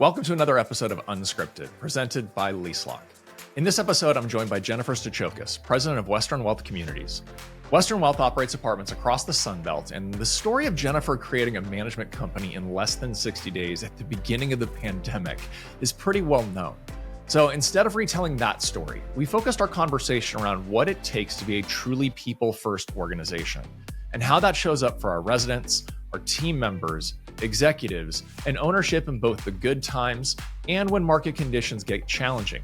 Welcome to another episode of Unscripted, presented by Leaselock. In this episode, I'm joined by Jennifer Staciokas, president of Western Wealth Communities. Western Wealth operates apartments across the Sun Belt, and the story of Jennifer creating a management company in less than 60 days at the beginning of the pandemic is pretty well known. So instead of retelling that story, we focused our conversation around what it takes to be a truly people-first organization, and how that shows up for our residents, our team members, executives, and ownership in both the good times and when market conditions get challenging.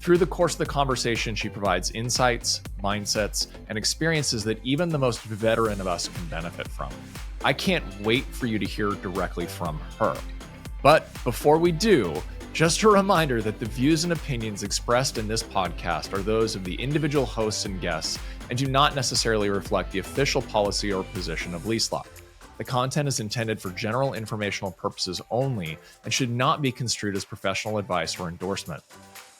Through the course of the conversation, she provides insights, mindsets, and experiences that even the most veteran of us can benefit from. I can't wait for you to hear directly from her. But before we do, just a reminder that the views and opinions expressed in this podcast are those of the individual hosts and guests and do not necessarily reflect the official policy or position of Leaselock. The content is intended for general informational purposes only and should not be construed as professional advice or endorsement.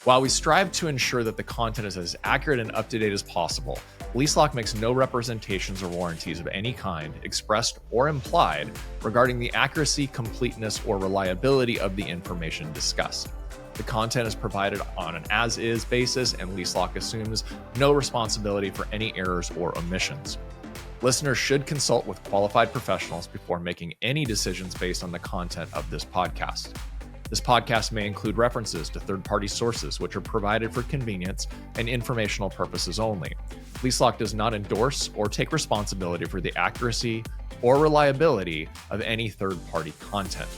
While we strive to ensure that the content is as accurate and up-to-date as possible, Leaselock makes no representations or warranties of any kind, expressed or implied, regarding the accuracy, completeness, or reliability of the information discussed. The content is provided on an as-is basis, and Leaselock assumes no responsibility for any errors or omissions. Listeners should consult with qualified professionals before making any decisions based on the content of this podcast. This podcast may include references to third-party sources, which are provided for convenience and informational purposes only. Leaselock does not endorse or take responsibility for the accuracy or reliability of any third-party content.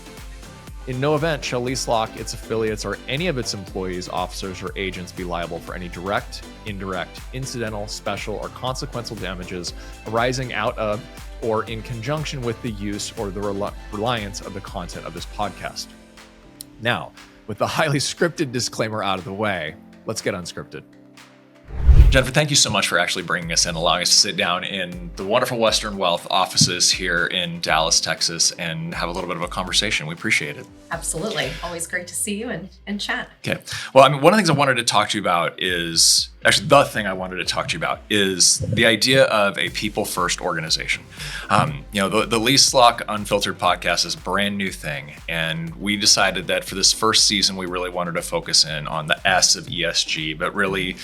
In no event shall Leaselock, its affiliates, or any of its employees, officers, or agents be liable for any direct, indirect, incidental, special, or consequential damages arising out of or in conjunction with the use or the reliance of the content of this podcast. Now, with the highly scripted disclaimer out of the way, let's get unscripted. Jennifer, thank you so much for actually bringing us in, allowing us to sit down in the wonderful Western Wealth offices here in Dallas, Texas, and have a little bit of a conversation. We appreciate it. Absolutely. Always great to see you and chat. Okay. Well, one of the things I wanted to talk to you about is, actually the thing I wanted to talk to you about is the idea of a people-first organization. The Leaselock Unfiltered podcast is a brand new thing, and we decided that for this first season, we really wanted to focus in on the S of ESG, but really,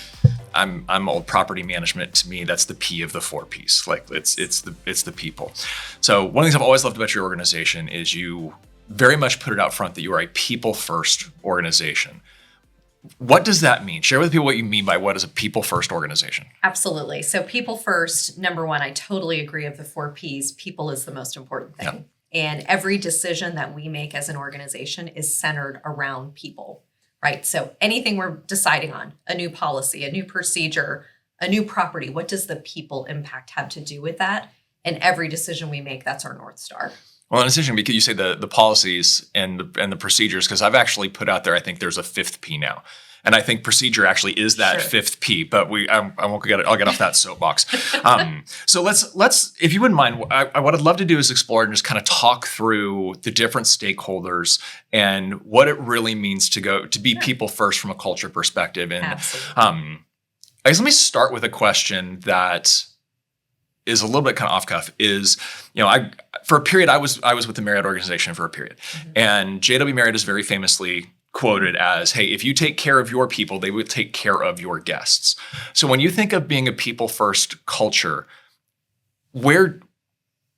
I'm old property management. To me, that's the P of the 4 Ps. Like it's the people. So one of the things I've always loved about your organization is you very much put it out front that you are a people first organization. What does that mean? Share with people what you mean by what is a people first organization. Absolutely. So people first, number one, I totally agree of the 4 Ps. People is the most important thing. Yeah. And every decision that we make as an organization is centered around people. Right. So anything we're deciding on, a new policy, a new procedure, a new property, what does the people impact have to do with that? And every decision we make, that's our North Star. Well, in addition, because you say the policies and the procedures, because I've actually put out there, I think there's a 5th P now. And I think procedure actually is that sure. 5th P, but I won't get it. I'll get off that soapbox. So let's, if you wouldn't mind, what I'd love to do is explore and just kind of talk through the different stakeholders and what it really means to be people first from a culture perspective. And I guess let me start with a question that is a little bit kind of off cuff. For a period, I was with the Marriott organization for a period, and J.W. Marriott is very famously quoted as, hey, if you take care of your people, they will take care of your guests. So when you think of being a people-first culture, where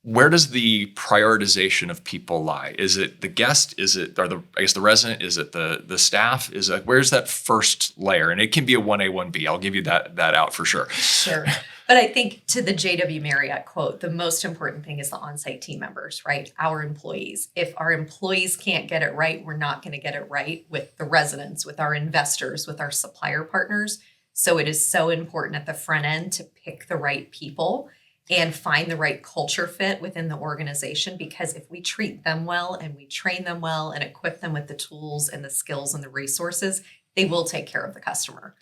does the prioritization of people lie? Is it the guest? Is it, the resident? Is it the staff? Where's that first layer? And it can be a 1A, 1B. I'll give you that out for sure. Sure. But I think to the J.W. Marriott quote, the most important thing is the on-site team members, right? Our employees. If our employees can't get it right, we're not going to get it right with the residents, with our investors, with our supplier partners. So it is so important at the front end to pick the right people and find the right culture fit within the organization, because if we treat them well and we train them well and equip them with the tools and the skills and the resources, they will take care of the customer.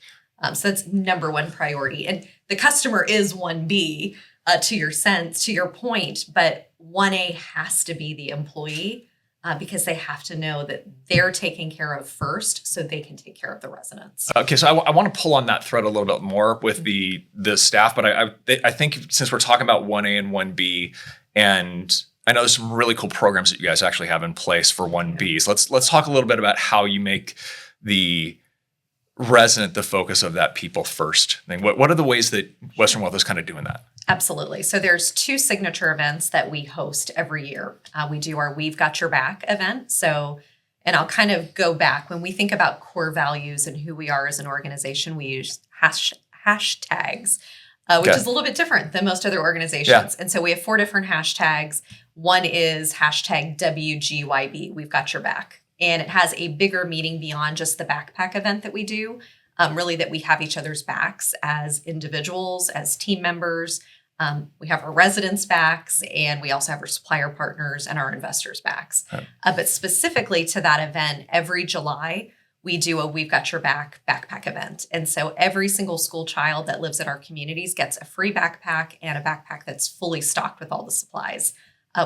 So that's number one priority. And the customer is 1B to your point, but 1A has to be the employee because they have to know that they're taken care of first so they can take care of the residents. Okay, so I want to pull on that thread a little bit more with the staff, but I think since we're talking about 1A and 1B, and I know there's some really cool programs that you guys actually have in place for 1Bs. Let's talk a little bit about how you make the resident the focus of that people first thing. What are the ways that Western Wealth is kind of doing that? Absolutely. So there's 2 signature events that we host every year. We do our We've Got Your Back event. So, and I'll kind of go back. When we think about core values and who we are as an organization, we use hashtags, which is a little bit different than most other organizations. Yeah. And so we have 4 different hashtags. One is hashtag WGYB, We've Got Your Back. And it has a bigger meaning beyond just the backpack event that we do, really that we have each other's backs as individuals, as team members. We have our residents' backs, and we also have our supplier partners and our investors' backs. Right. But specifically to that event, every July, we do a We've Got Your Back backpack event. And so every single school child that lives in our communities gets a free backpack and a backpack that's fully stocked with all the supplies.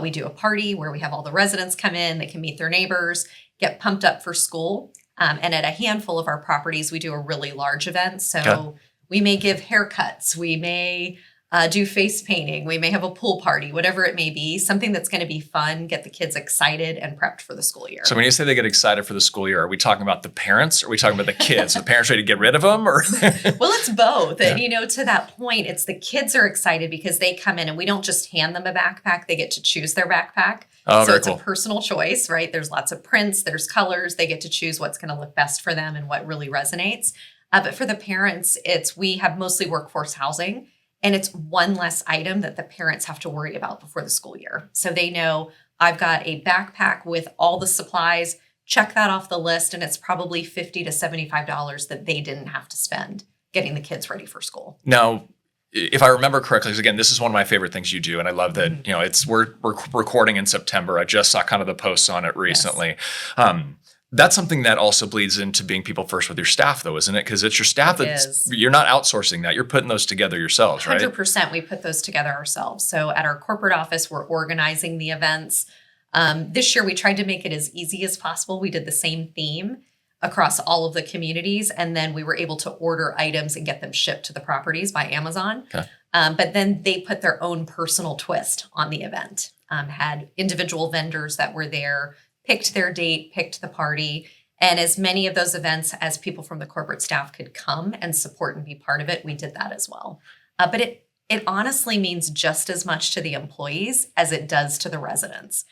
We do a party where we have all the residents come in, they can meet their neighbors, get pumped up for school. And at a handful of our properties, we do a really large event. So we may give haircuts, we may do face painting, we may have a pool party, whatever it may be, something that's going to be fun, get the kids excited and prepped for the school year. So when you say they get excited for the school year, are we talking about the parents? Or are we talking about the kids? The parents ready to get rid of them? Or Well, it's both. Yeah. And, to that point, it's the kids are excited because they come in and we don't just hand them a backpack. They get to choose their backpack. Oh, so it's cool. A personal choice, right? There's lots of prints, there's colors. They get to choose what's going to look best for them and what really resonates. But for the parents, we have mostly workforce housing. And it's one less item that the parents have to worry about before the school year. So they know I've got a backpack with all the supplies, check that off the list, and it's probably $50 to $75 that they didn't have to spend getting the kids ready for school. Now, if I remember correctly, because again, this is one of my favorite things you do, and I love that, we're recording in September. I just saw kind of the posts on it recently. Yes. That's something that also bleeds into being people first with your staff, though, isn't it? Because it's your staff you're not outsourcing that. You're putting those together yourselves, right? 100%. We put those together ourselves. So at our corporate office, we're organizing the events. This year, we tried to make it as easy as possible. We did the same theme across all of the communities, and then we were able to order items and get them shipped to the properties by Amazon. Okay. But then they put their own personal twist on the event, had individual vendors that were there, picked their date, picked the party, and as many of those events as people from the corporate staff could come and support and be part of it, we did that as well. But it honestly means just as much to the employees as it does to the residents.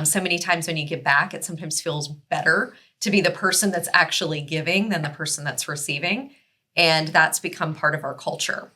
So many times when you give back, it sometimes feels better to be the person that's actually giving than the person that's receiving. And that's become part of our culture.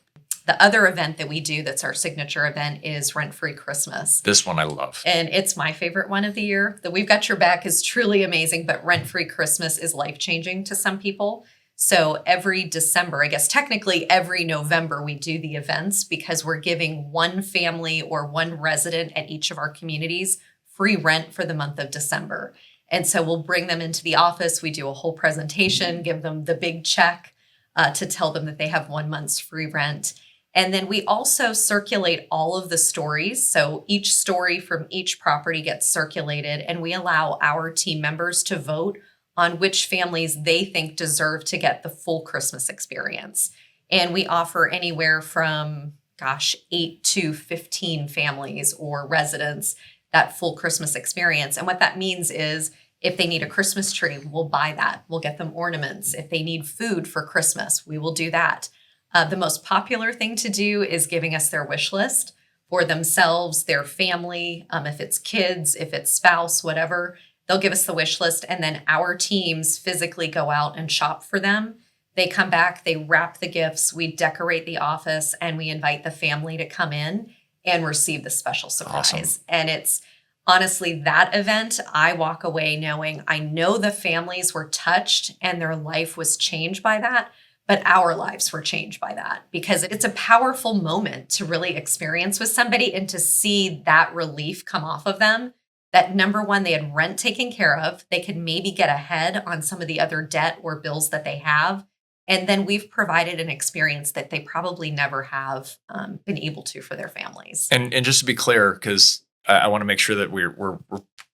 The other event that we do that's our signature event is Rent-Free Christmas. This one I love. And it's my favorite one of the year. The We've Got Your Back is truly amazing, but Rent-Free Christmas is life-changing to some people. So every December, I guess technically every November, we do the events because we're giving one family or one resident at each of our communities free rent for the month of December. And so we'll bring them into the office. We do a whole presentation, give them the big check to tell them that they have 1 month's free rent. And then we also circulate all of the stories. So each story from each property gets circulated, and we allow our team members to vote on which families they think deserve to get the full Christmas experience. And we offer anywhere from, 8 to 15 families or residents that full Christmas experience. And what that means is if they need a Christmas tree, we'll buy that. We'll get them ornaments. If they need food for Christmas, we will do that. The most popular thing to do is giving us their wish list for themselves, their family, if it's kids, if it's spouse, whatever, they'll give us the wish list. And then our teams physically go out and shop for them. They come back, they wrap the gifts, we decorate the office, and we invite the family to come in and receive the special surprise. Awesome. And it's honestly that event, I walk away knowing I know the families were touched and their life was changed by that. But our lives were changed by that because it's a powerful moment to really experience with somebody and to see that relief come off of them. That number one, they had rent taken care of. They could maybe get ahead on some of the other debt or bills that they have. And then we've provided an experience that they probably never have been able to for their families. And just to be clear, because I want to make sure that we're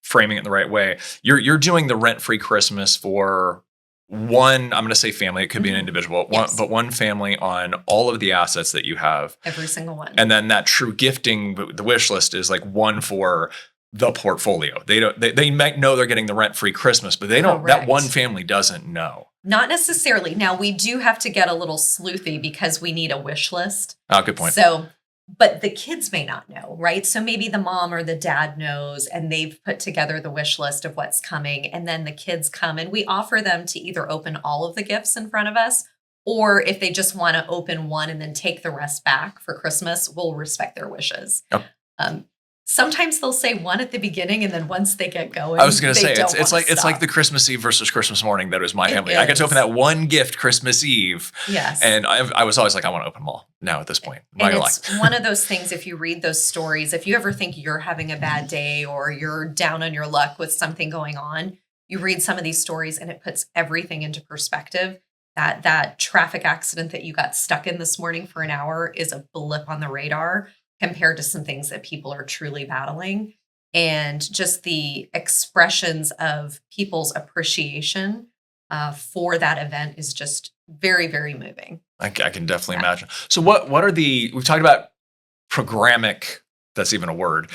framing it in the right way. You're doing the rent-free Christmas for one, I'm going to say family, it could be an individual, Yes. but one family on all of the assets that you have. Every single one. And then that true gifting, the wish list is like one for the portfolio. They might know they're getting the rent-free Christmas, but they don't. Correct. That one family doesn't know. Not necessarily. Now, we do have to get a little sleuthy because we need a wish list. Oh, good point. So, but the kids may not know, right? So maybe the mom or the dad knows and they've put together the wish list of what's coming. And then the kids come and we offer them to either open all of the gifts in front of us, or if they just want to open one and then take the rest back for Christmas, we'll respect their wishes. Yep. Sometimes they'll say one at the beginning, and then once they get going, I was going to say it's like the Christmas Eve versus Christmas morning. That was my family. Is. I got to open that one gift Christmas Eve. Yes, and I was always like, I want to open them all now at this point. And it's one of those things. If you read those stories, if you ever think you're having a bad day or you're down on your luck with something going on, you read some of these stories, and it puts everything into perspective. That traffic accident that you got stuck in this morning for an hour is a blip on the radar compared to some things that people are truly battling. And just the expressions of people's appreciation for that event is just very, very moving. I can definitely imagine. So what are we've talked about programmatic, that's even a word,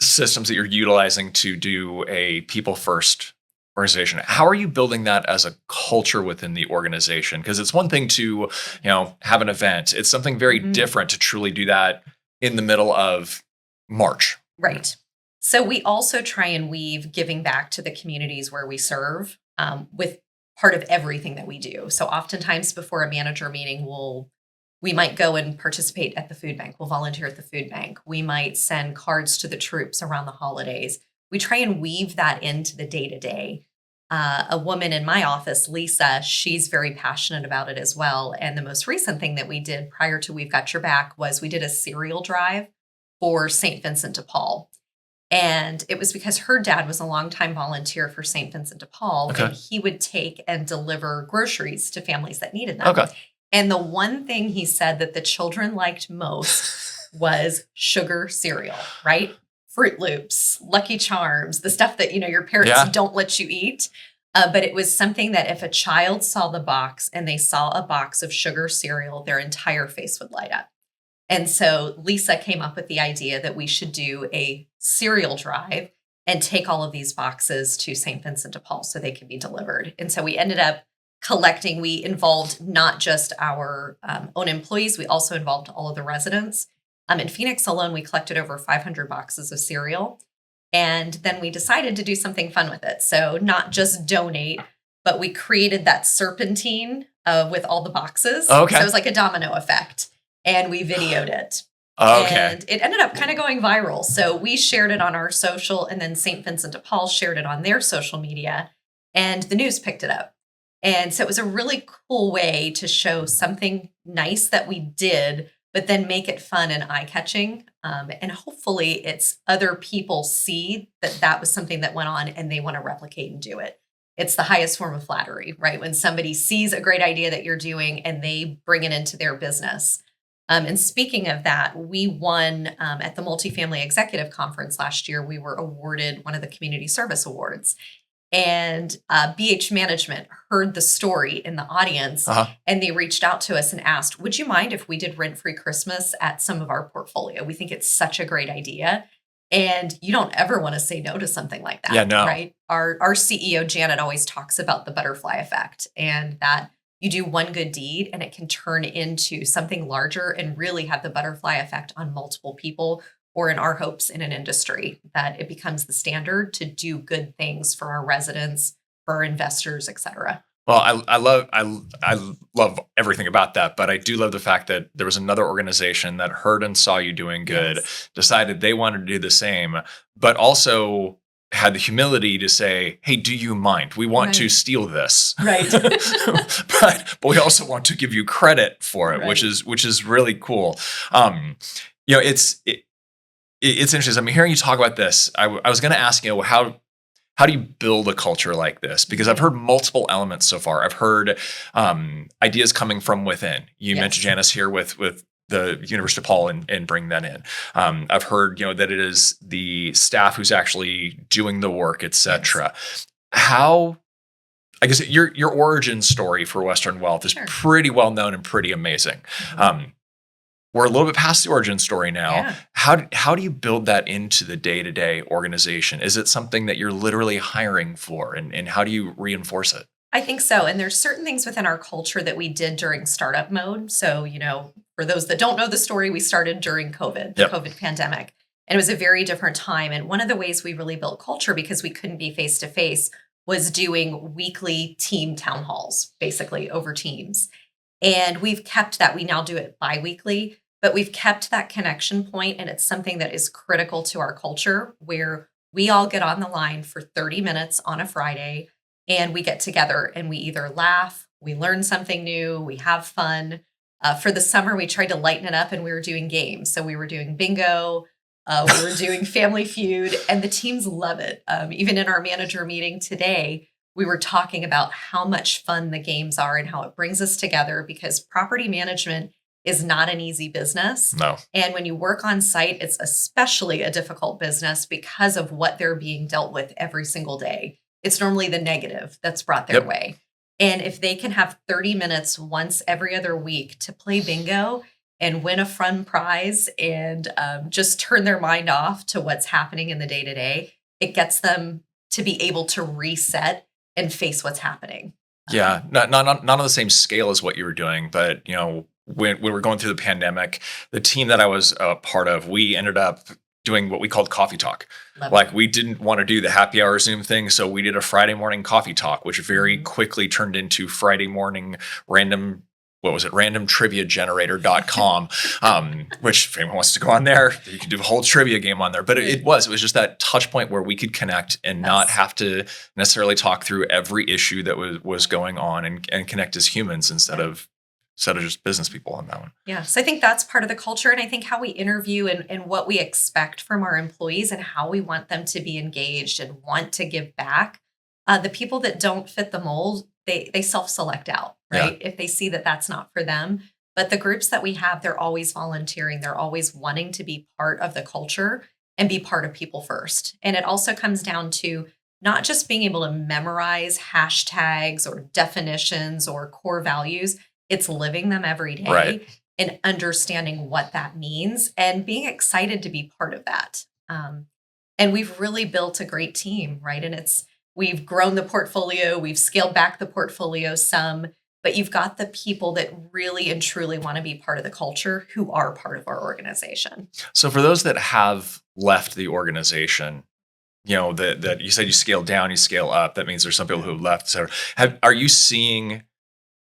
systems that you're utilizing to do a people first organization. How are you building that as a culture within the organization? Because it's one thing to, have an event. It's something very different to truly do that in the middle of March. Right. So we also try and weave giving back to the communities where we serve with part of everything that we do. So oftentimes before a manager meeting, we might go and participate at the food bank. We'll volunteer at the food bank. We might send cards to the troops around the holidays. We try and weave that into the day-to-day. A woman in my office, Lisa, she's very passionate about it as well. And the most recent thing that we did prior to We've Got Your Back was we did a cereal drive for St. Vincent de Paul. And it was because her dad was a longtime volunteer for St. Vincent de Paul. Okay. And he would take and deliver groceries to families that needed them. Okay. And the one thing he said that the children liked most was sugar cereal, right? Fruit Loops, Lucky Charms, the stuff that, your parents don't let you eat. But it was something that if a child saw the box and they saw a box of sugar cereal, their entire face would light up. And so Lisa came up with the idea that we should do a cereal drive and take all of these boxes to St. Vincent de Paul so they could be delivered. And so we ended up collecting. We involved not just our own employees, we also involved all of the residents. In Phoenix alone, we collected over 500 boxes of cereal. And then we decided to do something fun with it. So not just donate, but we created that serpentine with all the boxes. Okay. So it was like a domino effect. And we videoed it. Okay. And it ended up kind of going viral. So we shared it on our social, and then St. Vincent de Paul shared it on their social media, and the news picked it up. And so it was a really cool way to show something nice that we did, but then make it fun and eye-catching. And hopefully it's other people see that was something that went on and they want to replicate and do it. It's the highest form of flattery, right? When somebody sees a great idea that you're doing and they bring it into their business. And speaking of that, we won at the Multifamily Executive Conference last year. We were awarded one of the Community Service Awards. And BH Management heard the story in the audience, and they reached out to us and asked, would you mind if we did rent-free Christmas at some of our portfolio? We think it's such a great idea. And you don't ever want to say no to something like that, right? Our CEO, Janet, always talks about the butterfly effect, and that you do one good deed and it can turn into something larger and really have the butterfly effect on multiple people, or in our hopes in an industry, that it becomes the standard to do good things for our residents, for our investors, et cetera. Well, I love everything about that, but I do love the fact that there was another organization that heard and saw you doing good, decided they wanted to do the same, but also had the humility to say, hey, do you mind? We want to steal this. Right. but we also want to give you credit for it, which is really cool. It's interesting. I mean, hearing you talk about this, I was going to ask, how do you build a culture like this? Because I've heard multiple elements so far. I've heard ideas coming from within. You mentioned Janice here with the University of Paul and bring that in. I've heard, that it is the staff who's actually doing the work, et cetera. How, I guess your origin story for Western Wealth is pretty well known and pretty amazing. we're a little bit past the origin story now. Yeah. How do you build that into the day-to-day organization? Is it something that you're literally hiring for, and how do you reinforce it? I think so. And there's certain things within our culture that we did during startup mode. So, for those that don't know the story, we started during COVID, the Yep. COVID pandemic. And it was a very different time. And one of the ways we really built culture, because we couldn't be face to face, was doing weekly team town halls, basically over Teams. And we've kept that. We now do it bi-weekly, but we've kept that connection point, and it's something that is critical to our culture, where we all get on the line for 30 minutes on a Friday, and we get together and we either laugh, we learn something new, we have fun. For the summer, we tried to lighten it up, and we were doing games. So we were doing bingo, we were doing Family Feud, and the teams love it. Even in our manager meeting today, we were talking about how much fun the games are and how it brings us together, because property management is not an easy business. No. And when you work on site, it's especially a difficult business because of what they're being dealt with every single day. It's normally the negative that's brought their Yep. way. And if they can have 30 minutes once every other week to play bingo and win a fun prize, and just turn their mind off to what's happening in the day to day, it gets them to be able to reset and face what's happening. Yeah, not on the same scale as what you were doing, but when we were going through the pandemic, the team that I was a part of, we ended up doing what we called coffee talk. Love Like, it. we didn't want to do the happy hour Zoom thing, so we did a Friday morning coffee talk, which very Mhm. quickly turned into Friday morning random. What was it? randomtriviagenerator.com, which if anyone wants to go on there, you can do a whole trivia game on there. But it was just that touch point where we could connect and not Yes. have to necessarily talk through every issue that was going on, and connect as humans instead of just business people on that one. Yeah. So I think that's part of the culture. And I think how we interview and what we expect from our employees and how we want them to be engaged and want to give back. The people that don't fit the mold, they self-select out, Yeah. right? If they see that that's not for them. But the groups that we have, they're always volunteering. They're always wanting to be part of the culture and be part of people first. And it also comes down to not just being able to memorize hashtags or definitions or core values. It's living them every day Right. and understanding what that means and being excited to be part of that. And we've really built a great team, right? And we've grown the portfolio, we've scaled back the portfolio some, but you've got the people that really and truly want to be part of the culture who are part of our organization. So for those that have left the organization, that you said you scale down, you scale up. That means there's some people who have left. So are you seeing?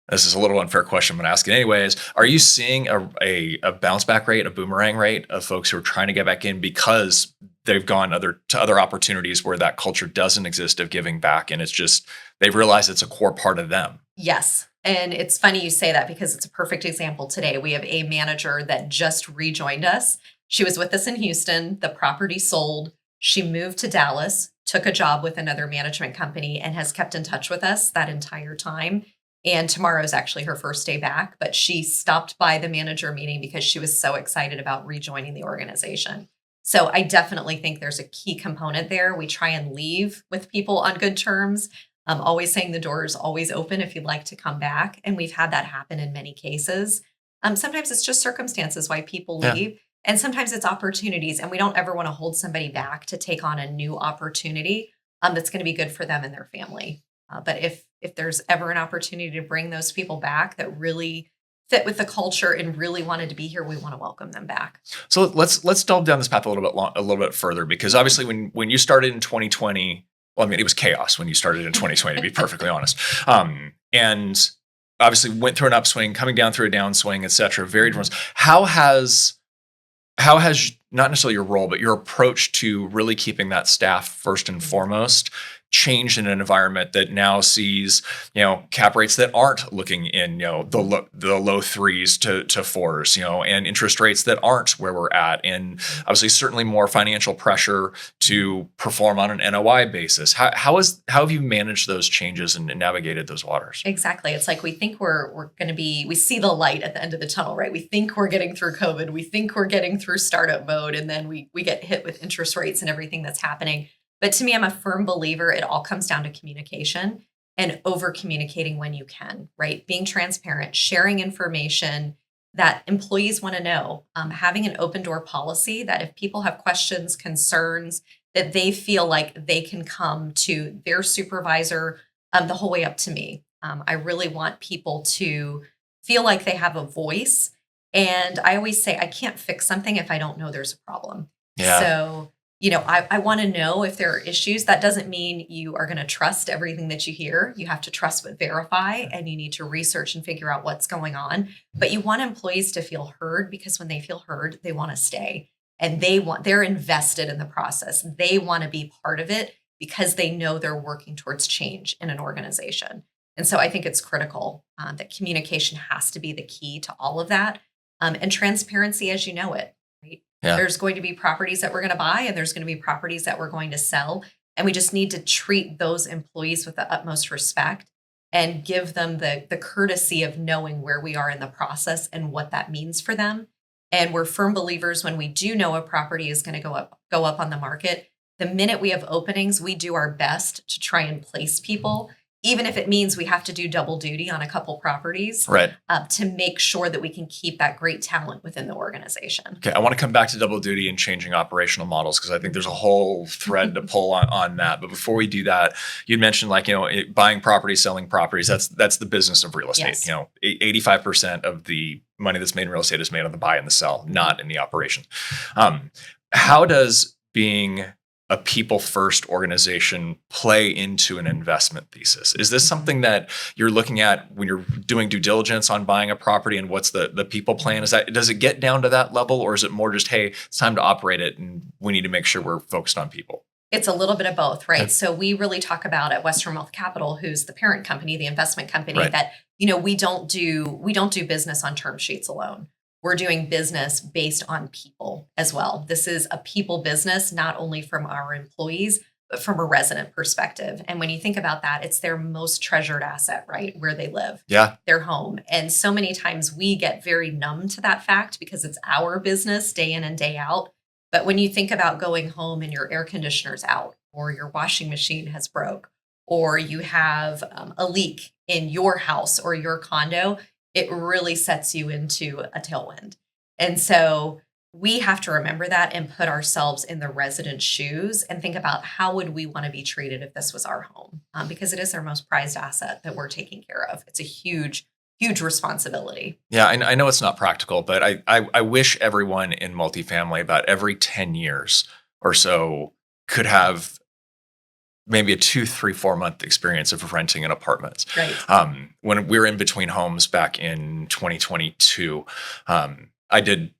This is a little unfair question, I'm going to ask it anyways. Are you seeing a bounce back rate, a boomerang rate of folks who are trying to get back in because they've gone to other opportunities where that culture doesn't exist of giving back, and it's just they've realized it's a core part of them? Yes. And it's funny you say that, because it's a perfect example today. We have a manager that just rejoined us. She was with us in Houston. The property sold. She moved to Dallas, took a job with another management company, and has kept in touch with us that entire time. And tomorrow is actually her first day back, but she stopped by the manager meeting because she was so excited about rejoining the organization. So I definitely think there's a key component there. We try and leave with people on good terms, always saying the door is always open if you'd like to come back. And we've had that happen in many cases. Sometimes it's just circumstances why people Yeah. leave, and sometimes it's opportunities. And we don't ever want to hold somebody back to take on a new opportunity that's going to be good for them and their family. But if there's ever an opportunity to bring those people back that really fit with the culture and really wanted to be here, we want to welcome them back. So let's delve down this path a little bit further, because obviously when you started in 2020, well, I mean, it was chaos when you started in 2020, to be perfectly honest. And obviously went through an upswing, coming down through a downswing, et cetera, very different. How has not necessarily your role, but your approach to really keeping that staff first and foremost changed in an environment that now sees, cap rates that aren't looking in, the low threes to fours, and interest rates that aren't where we're at, and obviously certainly more financial pressure to perform on an NOI basis. How have you managed those changes and navigated those waters? Exactly. It's like we think we're going to we see the light at the end of the tunnel, right? We think we're getting through COVID. We think we're getting through startup mode, and then we get hit with interest rates and everything that's happening. But to me, I'm a firm believer it all comes down to communication and over communicating when you can, right? Being transparent, sharing information that employees want to know. Having an open door policy that if people have questions, concerns, that they feel like they can come to their supervisor the whole way up to me. I really want people to feel like they have a voice. And I always say, I can't fix something if I don't know there's a problem. Yeah. So, I want to know if there are issues. That doesn't mean you are going to trust everything that you hear. You have to trust but verify, and you need to research and figure out what's going on. But you want employees to feel heard, because when they feel heard, they want to stay, and they're invested in the process. They want to be part of it because they know they're working towards change in an organization. And so I think it's critical that communication has to be the key to all of that, and transparency as you know it. Right? Yeah. There's going to be properties that we're going to buy, and there's going to be properties that we're going to sell. And we just need to treat those employees with the utmost respect and give them the courtesy of knowing where we are in the process and what that means for them. And we're firm believers when we do know a property is going to go up on the market. The minute we have openings, we do our best to try and place people, even if it means we have to do double duty on a couple properties, Right. To make sure that we can keep that great talent within the organization. Okay, I want to come back to double duty and changing operational models, because I think there's a whole thread to pull on that. But before we do that, you mentioned buying properties, selling properties. That's the business of real estate. Yes. 85% of the money that's made in real estate is made on the buy and the sell, not in the operation. How does being a people first organization play into an investment thesis? Is this something that you're looking at when you're doing due diligence on buying a property, and what's the people plan? Does it get down to that level, or is it more just, hey, it's time to operate it and we need to make sure we're focused on people? It's a little bit of both, right? Okay. So we really talk about at Western Wealth Capital, who's the parent company, the investment company, Right. that we don't do business on term sheets alone. We're doing business based on people as well. This is a people business, not only from our employees, but from a resident perspective. And when you think about that, it's their most treasured asset, right? Where they live, Yeah. their home. And so many times we get very numb to that fact because it's our business day in and day out. But when you think about going home and your air conditioner's out, or your washing machine has broke, or you have a leak in your house or your condo, it really sets you into a tailwind. And so we have to remember that and put ourselves in the resident's shoes and think about how would we want to be treated if this was our home, because it is our most prized asset that we're taking care of. It's a huge responsibility. Yeah, I know it's not practical, but I wish everyone in multifamily about every 10 years or so could have maybe a 2, 3, 4 month experience of renting an apartment. Right. When we were in between homes back in 2022, I did,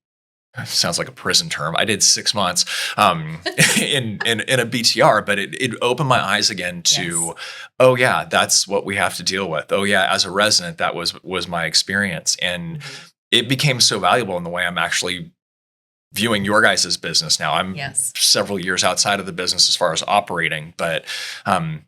sounds like a prison term, I did 6 months in a BTR, but it opened my eyes again to, Yes. oh yeah, that's what we have to deal with. Oh yeah, as a resident, that was my experience. And it became so valuable in the way I'm actually viewing your guys' business now. I'm Yes. several years outside of the business as far as operating, but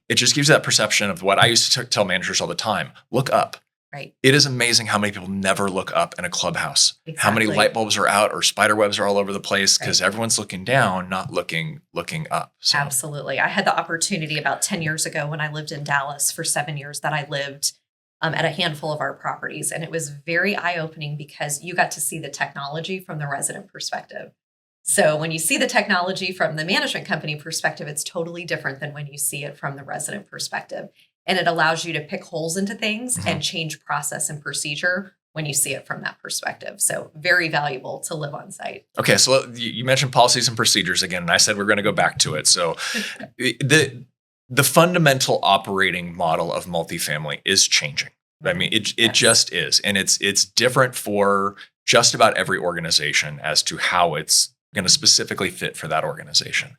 it just gives you that perception of what I used to tell managers all the time: look up. Right. It is amazing how many people never look up in a clubhouse. How many Exactly. light bulbs are out or spider webs are all over the place because Right. everyone's looking down, not looking up. So, Absolutely. I had the opportunity about 10 years ago when I lived in Dallas for 7 years that I lived at a handful of our properties. And it was very eye-opening because you got to see the technology from the resident perspective. So when you see the technology from the management company perspective, it's totally different than when you see it from the resident perspective. And it allows you to pick holes into things and change process and procedure when you see it from that perspective. So very valuable to live on site. okay, so you mentioned policies and procedures again, and I said we're going to go back to it. So the fundamental operating model of multifamily is changing. I mean, it Yes. just is, and it's different for just about every organization as to how it's going to specifically fit for that organization.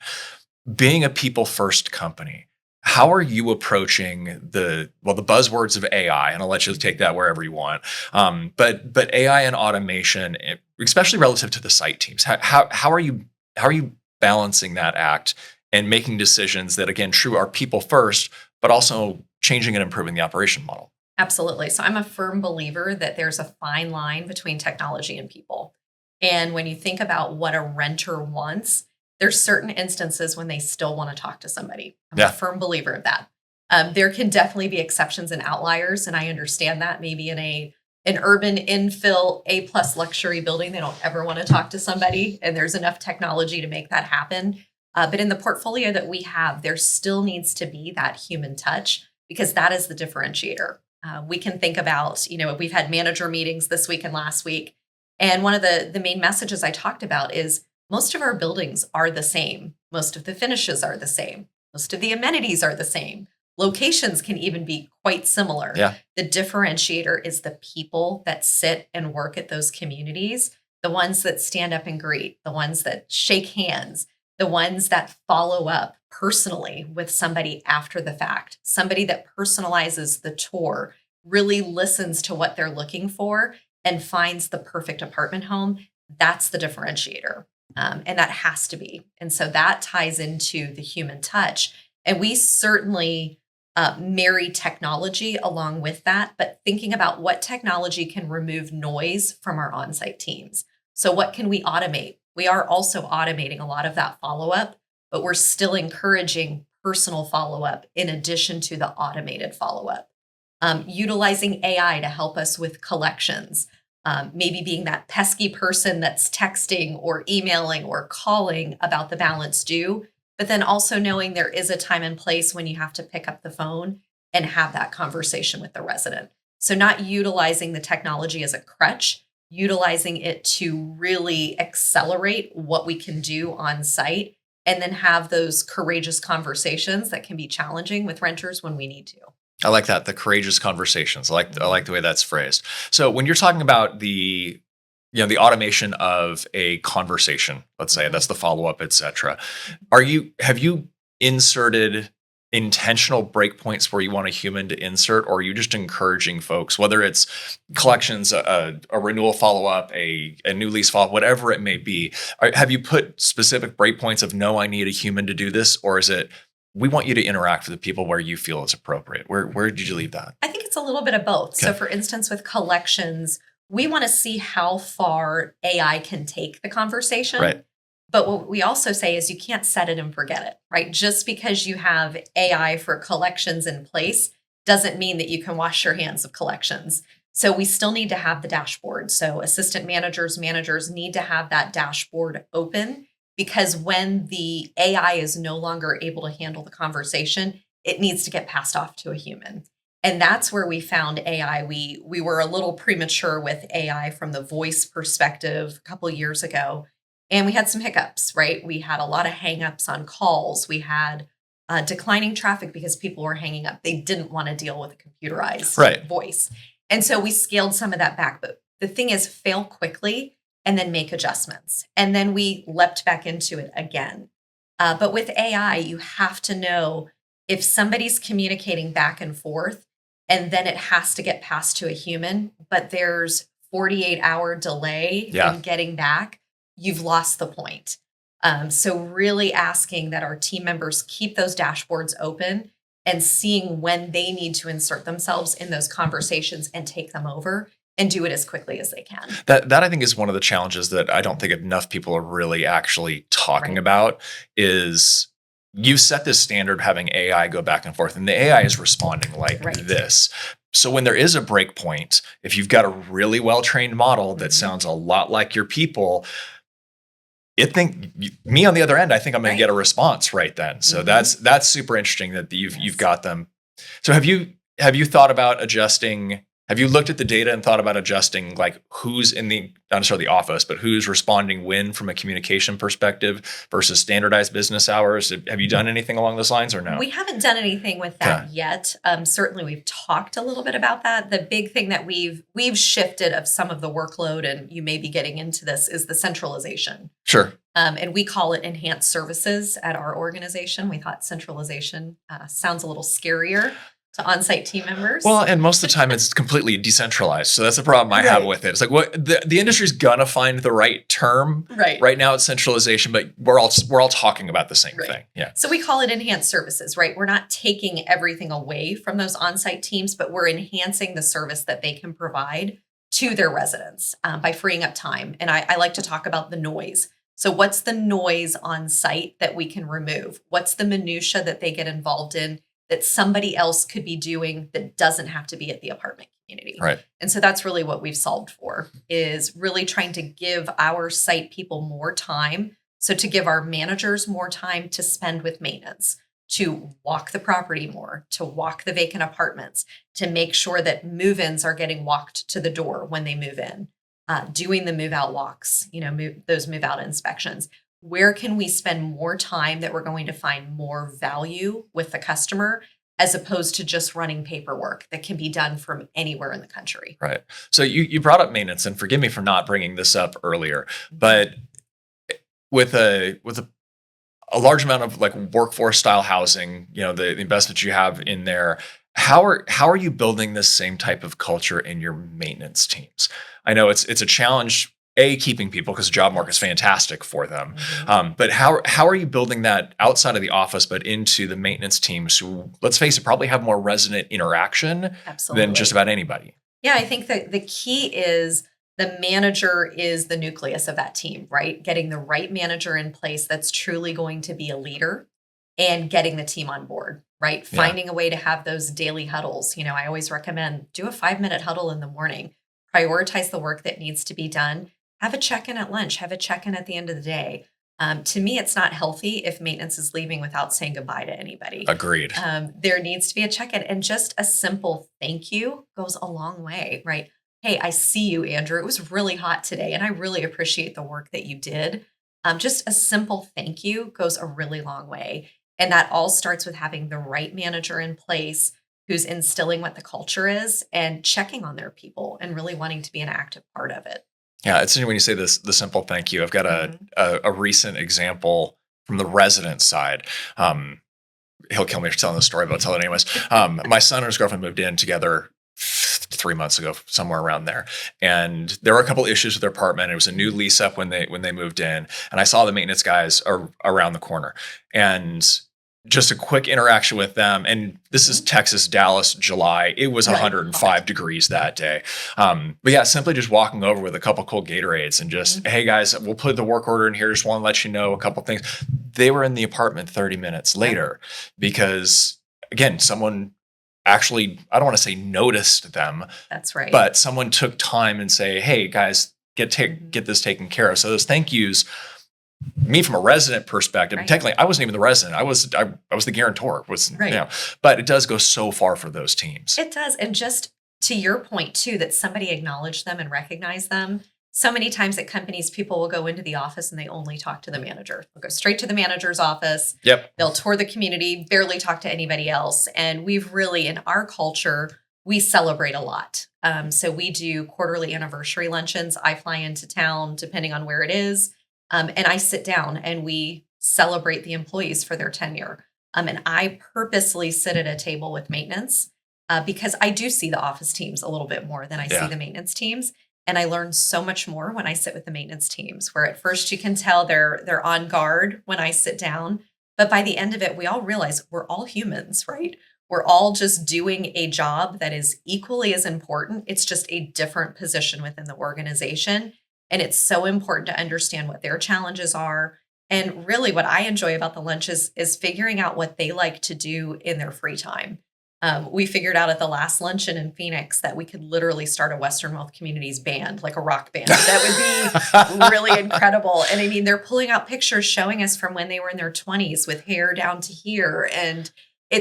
Being a people first company, how are you approaching the buzzwords of AI? And I'll let you take that wherever you want. But AI and automation, especially relative to the site teams, how are you balancing that act and making decisions that, again, true, are people first, but also changing and improving the operation model? Absolutely. So I'm a firm believer that there's a fine line between technology and people. And when you think about what a renter wants, there's certain instances when they still want to talk to somebody. I'm Yeah. a firm believer of that. There can definitely be exceptions and outliers, and I understand that maybe in a an urban infill A+ luxury building, they don't ever want to talk to somebody, and there's enough technology to make that happen. But in the portfolio that we have, there still needs to be that human touch because that is the differentiator. We can think about, we've had manager meetings this week and last week. And one of the main messages I talked about is most of our buildings are the same. Most of the finishes are the same. Most of the amenities are the same. Locations can even be quite similar. Yeah. The differentiator is the people that sit and work at those communities, the ones that stand up and greet, the ones that shake hands, the ones that follow up personally with somebody after the fact, somebody that personalizes the tour, really listens to what they're looking for and finds the perfect apartment home. That's the differentiator. And that has to be. And so that ties into the human touch. And we certainly marry technology along with that, but thinking about what technology can remove noise from our on-site teams. So what can we automate? We are also automating a lot of that follow-up, but we're still encouraging personal follow-up in addition to the automated follow-up. Utilizing AI to help us with collections, maybe being that pesky person that's texting or emailing or calling about the balance due, but then also knowing there is a time and place when you have to pick up the phone and have that conversation with the resident. So not utilizing the technology as a crutch, utilizing it to really accelerate what we can do on site, and then have those courageous conversations that can be challenging with renters when we need to. I like that, the courageous conversations. I like the way that's phrased. So when you're talking about the automation of a conversation, let's say that's the follow-up, et cetera, have you inserted intentional breakpoints where you want a human to insert, or are you just encouraging folks, whether it's collections, a renewal follow-up, a new lease follow-up, whatever it may be, have you put specific breakpoints of, no, I need a human to do this, or is it, we want you to interact with the people where you feel it's appropriate? Where did you leave that? I think it's a little bit of both. Okay. So for instance, with collections, we want to see how far AI can take the conversation. Right. But what we also say is you can't set it and forget it, right? Just because you have AI for collections in place doesn't mean that you can wash your hands of collections. So we still need to have the dashboard. So assistant managers need to have that dashboard open, because when the AI is no longer able to handle the conversation, it needs to get passed off to a human. And that's where we found AI. We were a little premature with AI from the voice perspective a couple of years ago. And we had some hiccups, right? We had a lot of hangups on calls. We had declining traffic because people were hanging up. They didn't want to deal with a computerized voice. And so we scaled some of that back. But the thing is, fail quickly and then make adjustments. And then we leapt back into it again. But with AI, you have to know if somebody's communicating back and forth, and then it has to get passed to a human, but there's 48-hour delay in getting back, you've lost the point. So really asking that our team members keep those dashboards open and seeing when they need to insert themselves in those conversations and take them over and do it as quickly as they can. That I think is one of the challenges that I don't think enough people are really actually talking about is you've set this standard having AI go back and forth, and the AI is responding like this. So when there is a break point, if you've got a really well-trained model that sounds a lot like your people, me on the other end, I think I'm going to get a response right then. So that's super interesting that you've got them. So have you thought about adjusting? Have you looked at the data and thought about adjusting, like who's in not necessarily the office, but who's responding when from a communication perspective versus standardized business hours? Have you done anything along those lines or no? We haven't done anything with that yet. Certainly we've talked a little bit about that. The big thing that we've shifted of some of the workload, and you may be getting into this, is the centralization. Sure. And we call it enhanced services at our organization. We thought centralization sounds a little scarier to on-site team members. Well, and most of the time it's completely decentralized. So that's the problem I have with it. It's like the industry's gonna find the right term. Right now it's centralization, but we're all talking about the same thing. Yeah. So we call it enhanced services, right? We're not taking everything away from those on-site teams, but we're enhancing the service that they can provide to their residents by freeing up time. And I like to talk about the noise. So what's the noise on site that we can remove? What's the minutia that they get involved in that somebody else could be doing that doesn't have to be at the apartment community. Right. And so that's really what we've solved for, is really trying to give our site people more time. So to give our managers more time to spend with maintenance, to walk the property more, to walk the vacant apartments, to make sure that move-ins are getting walked to the door when they move in, doing the move-out walks, those move-out inspections. Where can we spend more time that we're going to find more value with the customer, as opposed to just running paperwork that can be done from anywhere in the country? Right. So you brought up maintenance, and forgive me for not bringing this up earlier, but with a large amount of like workforce style housing, the investment you have in there, how are you building this same type of culture in your maintenance teams? I know it's a challenge, keeping people, because the job market is fantastic for them. But how are you building that outside of the office, but into the maintenance teams who, let's face it, probably have more resident interaction than just about anybody? Yeah, I think that the key is the manager is the nucleus of that team, right? Getting the right manager in place that's truly going to be a leader, and getting the team on board, right? Yeah. Finding a way to have those daily huddles. I always recommend do a 5-minute huddle in the morning, prioritize the work that needs to be done, have a check-in at lunch, have a check-in at the end of the day. To me, it's not healthy if maintenance is leaving without saying goodbye to anybody. Agreed. There needs to be a check-in, and just a simple thank you goes a long way, right? Hey, I see you, Andrew. It was really hot today, and I really appreciate the work that you did. Just a simple thank you goes a really long way. And that all starts with having the right manager in place who's instilling what the culture is and checking on their people and really wanting to be an active part of it. Yeah, it's interesting when you say this, the simple thank you. I've got a recent example from the resident side. He'll kill me for telling the story, but I'll tell it anyways. My son and his girlfriend moved in together 3 months ago, somewhere around there. And there were a couple issues with their apartment. It was a new lease up when they moved in. And I saw the maintenance guys around the corner. And just a quick interaction with them. And this is Texas, Dallas, July. It was 105 degrees that day. But yeah, simply just walking over with a couple cold Gatorades and just, hey guys, we'll put the work order in here. Just want to let you know a couple things. They were in the apartment 30 minutes later because, again, someone actually, I don't want to say noticed them. That's right. But someone took time and say, hey guys, get this taken care of. So those thank yous, me from a resident perspective, technically I wasn't even the resident. I was the guarantor. But it does go so far for those teams. It does. And just to your point too, that somebody acknowledged them and recognized them. So many times at companies, people will go into the office and they only talk to the manager. They'll go straight to the manager's office. Yep. They'll tour the community, barely talk to anybody else. And we've really, in our culture, we celebrate a lot. So we do quarterly anniversary luncheons. I fly into town, depending on where it is. And I sit down and we celebrate the employees for their tenure. And I purposely sit at a table with maintenance because I do see the office teams a little bit more than I see the maintenance teams. And I learn so much more when I sit with the maintenance teams, where at first you can tell they're on guard when I sit down. But by the end of it, we all realize we're all humans, right? We're all just doing a job that is equally as important. It's just a different position within the organization. And it's so important to understand what their challenges are. And really what I enjoy about the lunches is figuring out what they like to do in their free time. We figured out at the last luncheon in Phoenix that we could literally start a Western Wealth Communities band, like a rock band. That would be really incredible. And I mean, they're pulling out pictures showing us from when they were in their 20s with hair down to here. And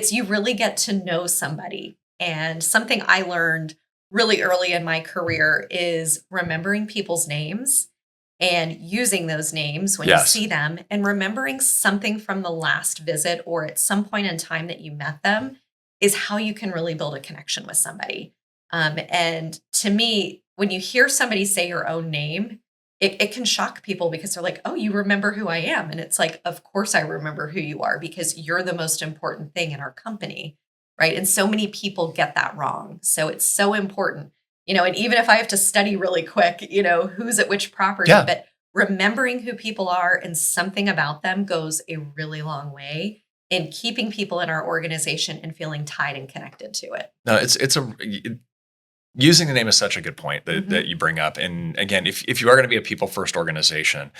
you really get to know somebody. And something I learned really early in my career is remembering people's names and using those names when you see them, and remembering something from the last visit or at some point in time that you met them is how you can really build a connection with somebody. And to me, when you hear somebody say your own name, it can shock people because they're like, oh, you remember who I am. And it's like, of course I remember who you are because you're the most important thing in our company, right? And so many people get that wrong. So it's so important, and even if I have to study really quick, who's at which property, but remembering who people are and something about them goes a really long way in keeping people in our organization and feeling tied and connected to it. No, using the name is such a good point that you bring up. And again, if you are going to be a people first organization,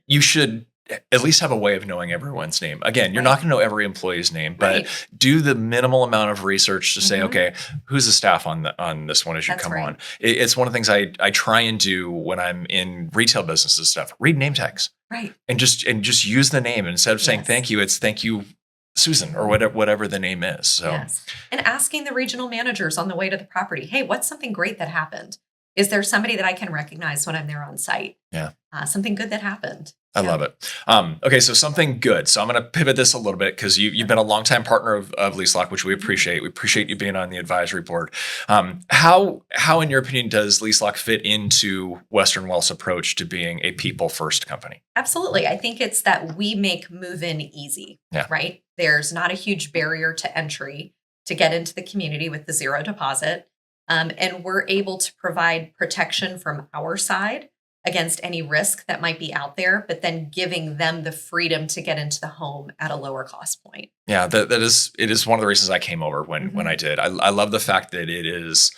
you should at least have a way of knowing everyone's name. Again, you're Right. not going to know every employee's name, but Right. do the minimal amount of research to say, Mhm. okay, who's the staff on this one as you That's come right. on. It's one of the things I try and do when I'm in retail businesses stuff. Read name tags Right. and just use the name instead of saying Yes. thank you. It's thank you, Susan, or whatever the name is. So Yes. And asking the regional managers on the way to the property, hey, what's something great that happened? Is there somebody that I can recognize when I'm there on site? yeah. Something good that happened. I love it. Okay, so something good. So I'm going to pivot this a little bit because you've been a longtime partner of Leaselock, which we appreciate. We appreciate you being on the advisory board. How, in your opinion, does Leaselock fit into Western Wealth's approach to being a people-first company? Absolutely. I think it's that we make move-in easy, Yeah. right? There's not a huge barrier to entry to get into the community with the zero deposit. And we're able to provide protection from our side against any risk that might be out there, but then giving them the freedom to get into the home at a lower cost point. Yeah, it is one of the reasons I came over when I did. I love the fact that it is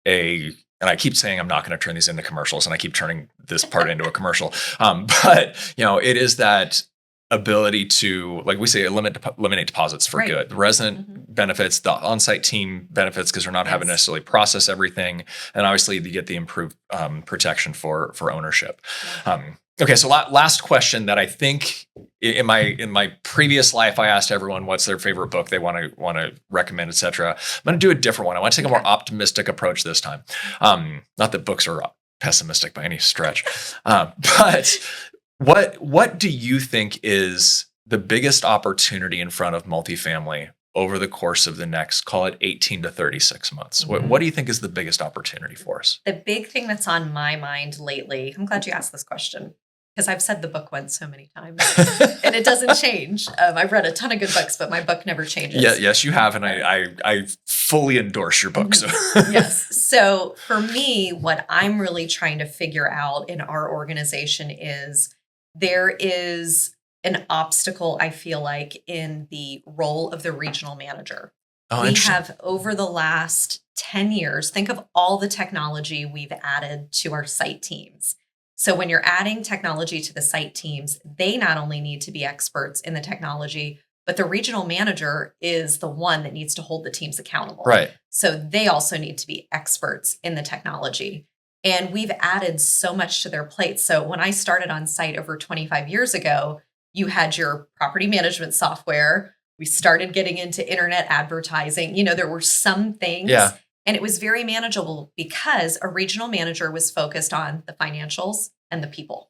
and I keep saying I'm not going to turn these into commercials, and I keep turning this part into a commercial. But it is that ability to, like we say, eliminate deposits for Right. good. The resident benefits, the on-site team benefits because they're not having to Yes. necessarily process everything, and obviously you get the improved protection for ownership. Okay, so last question that I think in my previous life I asked everyone what's their favorite book they want to recommend, etc. I'm going to do a different one. I want to take a more optimistic approach this time. Not that books are pessimistic by any stretch, but what do you think is the biggest opportunity in front of multifamily over the course of the next, call it 18 to 36 months? What do you think is the biggest opportunity for us? The big thing that's on my mind lately, I'm glad you asked this question because I've said the book once so many times and it doesn't change. I've read a ton of good books, but my book never changes. Yeah, yes, you have. And I fully endorse your book. So. Yes. So for me, what I'm really trying to figure out in our organization is there is an obstacle, I feel like, in the role of the regional manager. Oh, We interesting. have, over the last 10 years, think of all the technology we've added to our site teams. So when you're adding technology to the site teams, they not only need to be experts in the technology, but the regional manager is the one that needs to hold the teams accountable. Right. So they also need to be experts in the technology. And we've added so much to their plate. So when I started on site over 25 years ago, you had your property management software. We started getting into internet advertising. There were some things. Yeah. And it was very manageable because a regional manager was focused on the financials and the people.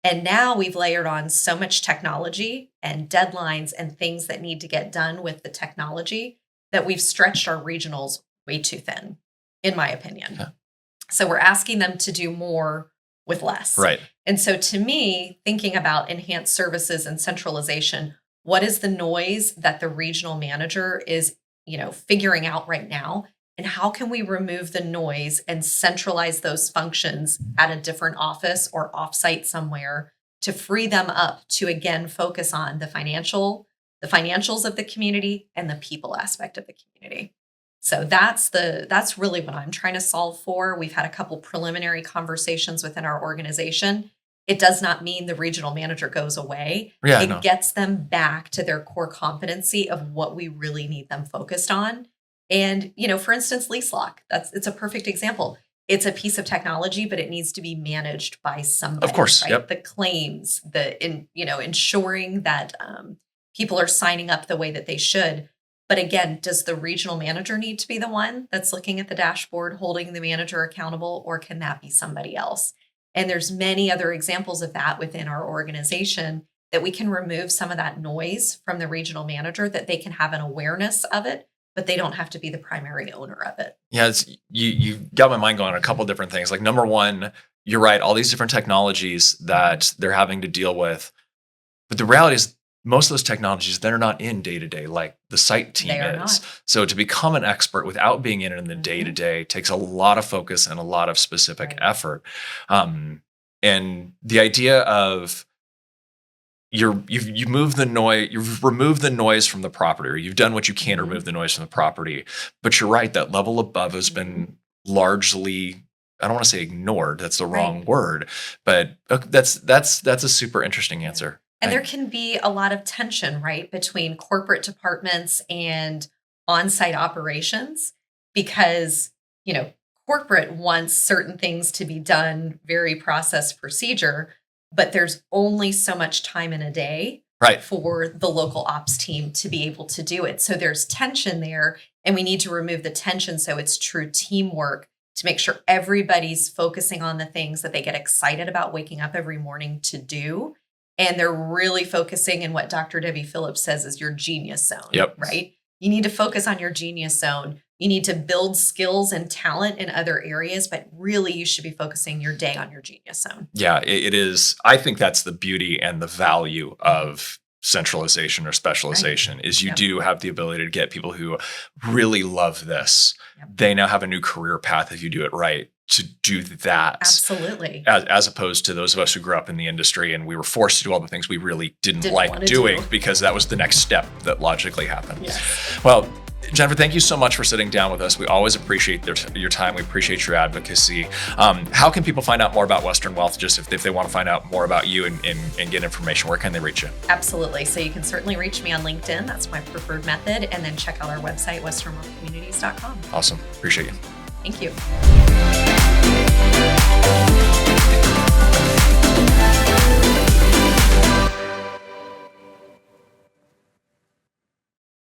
And now we've layered on so much technology and deadlines and things that need to get done with the technology that we've stretched our regionals way too thin, in my opinion. Yeah. So we're asking them to do more with less. Right. And so to me, thinking about enhanced services and centralization, what is the noise that the regional manager is, figuring out right now? And how can we remove the noise and centralize those functions at a different office or offsite somewhere to free them up to again focus on the financials of the community and the people aspect of the community? So that's really what I'm trying to solve for. We've had a couple preliminary conversations within our organization. It does not mean the regional manager goes away. Yeah, it no. gets them back to their core competency of what we really need them focused on. And, for instance, Leaselock, it's a perfect example. It's a piece of technology, but it needs to be managed by somebody. Of course, right? yep. The claims, ensuring that people are signing up the way that they should. But again, does the regional manager need to be the one that's looking at the dashboard, holding the manager accountable, or can that be somebody else? And there's many other examples of that within our organization that we can remove some of that noise from the regional manager, that they can have an awareness of it, but they don't have to be the primary owner of it. Yeah, you got my mind going on a couple different things. Like, number one, you're right, all these different technologies that they're having to deal with. But the reality is most of those technologies, they're not in day-to-day like the site team They are is. not. So to become an expert without being in the day-to-day takes a lot of focus and a lot of specific Right. effort. And the idea of you've removed the noise from the property, or you've done what you can to remove the noise from the property. But you're right, that level above has been largely, I don't want to say ignored, that's the wrong word, but that's a super interesting answer. And there can be a lot of tension, right, between corporate departments and on-site operations because, corporate wants certain things to be done very process procedure, but there's only so much time in a day for the local ops team to be able to do it. So there's tension there, and we need to remove the tension so it's true teamwork to make sure everybody's focusing on the things that they get excited about waking up every morning to do. And they're really focusing in what Dr. Debbie Phillips says is your genius zone, right? You need to focus on your genius zone. You need to build skills and talent in other areas, but really you should be focusing your day on your genius zone. Yeah, it is. I think that's the beauty and the value of centralization or specialization is you do have the ability to get people who really love this. They now have a new career path if you do it right to do that. Absolutely. As opposed to those of us who grew up in the industry and we were forced to do all the things we really didn't like doing because that was the next step that logically happened. Yes. Well, Jennifer, thank you so much for sitting down with us. We always appreciate your time. We appreciate your advocacy. How can people find out more about Western Wealth? Just if they want to find out more about you and get information, where can they reach you? Absolutely. So you can certainly reach me on LinkedIn. That's my preferred method. And then check out our website, westernwealthcommunities.com. Awesome. Appreciate you. Thank you.